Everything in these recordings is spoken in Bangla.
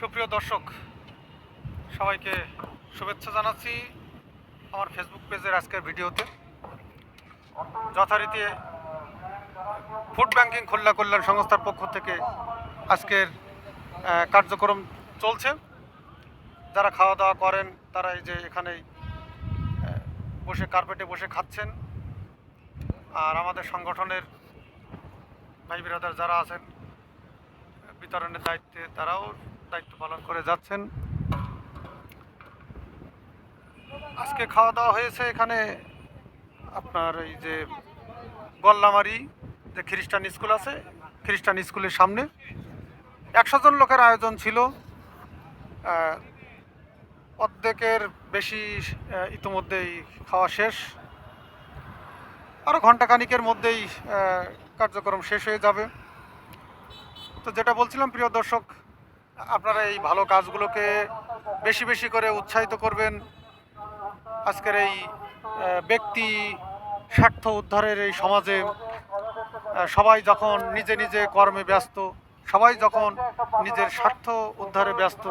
সুপ্রিয় দর্শক, সবাইকে শুভেচ্ছা জানাচ্ছি আমার ফেসবুক পেজের আজকের ভিডিওতে। যথারীতি ফুড ব্যাংকিং খুলনা কল্যাণ সংস্থার পক্ষ থেকে আজকের কার্যক্রম চলছে। যারা খাওয়া দাওয়া করেন তারা এই যে এখানেই বসে কার্পেটে বসে খাচ্ছেন। আর আমাদের সংগঠনের ভাই ব্রাদার যারা আছেন বিতরণের দায়িত্বে, তারাও দায়িত্ব পালন করে যাচ্ছেন। আজকে খাওয়া দাওয়া হয়েছে এখানে আপনার এই যে গল্লামারি যে খ্রিস্টান স্কুল আছে, খ্রিস্টান স্কুলের সামনে 100 জন লোকের আয়োজন ছিল। অর্ধেকের বেশি ইতিমধ্যেই খাওয়া শেষ। আরও ঘণ্টাখানিকের মধ্যেই কার্যক্রম শেষ হয়ে যাবে। তো যেটা বলছিলাম প্রিয় দর্শক, আপনারা এই ভালো কাজগুলোকে বেশি বেশি করে উৎসাহিত করবেন। আজকের এই ব্যক্তি স্বার্থ উদ্ধারের এই সমাজে সবাই যখন নিজে নিজে কর্মে ব্যস্ত, সবাই যখন নিজের স্বার্থ উদ্ধারে ব্যস্ত,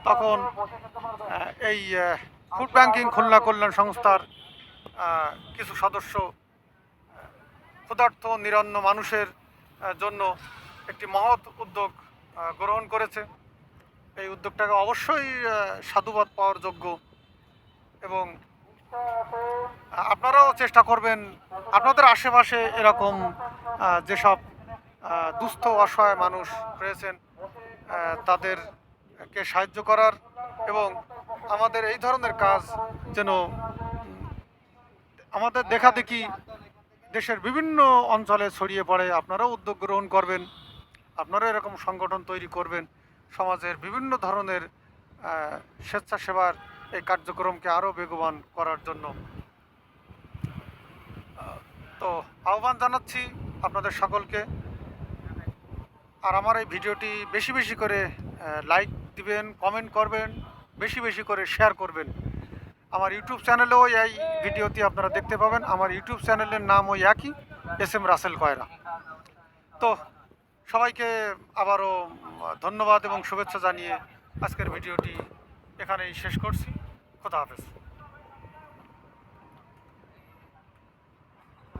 তখন এই ফুড ব্যাংকিং খুলনা কল্যাণ সংস্থার কিছু সদস্য ক্ষুধার্ত নিরন্ন মানুষের জন্য একটি মহৎ উদ্যোগ গ্রহণ করেছে। এই উদ্যোগটাকে অবশ্যই সাধুবাদ পাওয়ার যোগ্য, এবং আপনারাও চেষ্টা করবেন আপনাদের আশেপাশে এরকম যেসব দুস্থ অসহায় মানুষ রয়েছেন তাদেরকে সাহায্য করার, এবং আমাদের এই ধরনের কাজ যেন আমাদের দেখাদেখি দেশের বিভিন্ন অঞ্চলে ছড়িয়ে পড়ে। আপনারাও উদ্যোগ গ্রহণ করবেন, আপনারাও এরকম সংগঠন তৈরি করবেন সমাজের বিভিন্ন ধরনের স্বেচ্ছাসেবার এই কার্যক্রমকে আরও বেগবান করার জন্য। তো আহ্বান জানাচ্ছি আপনাদের সকলকে। আর আমার এই ভিডিওটি বেশি বেশি করে লাইক দিবেন, কমেন্ট করবেন, বেশি বেশি করে শেয়ার করবেন। আমার ইউটিউব চ্যানেলেও এই ভিডিওটি আপনারা দেখতে পাবেন। আমার ইউটিউব চ্যানেলের নাম ওই একই, SM রাসেল কয়রা। তো সবাইকে আবারও ধন্যবাদ এবং শুভেচ্ছা জানিয়ে আজকের ভিডিওটি এখানেই শেষ করছি। খোদা হাফেজ।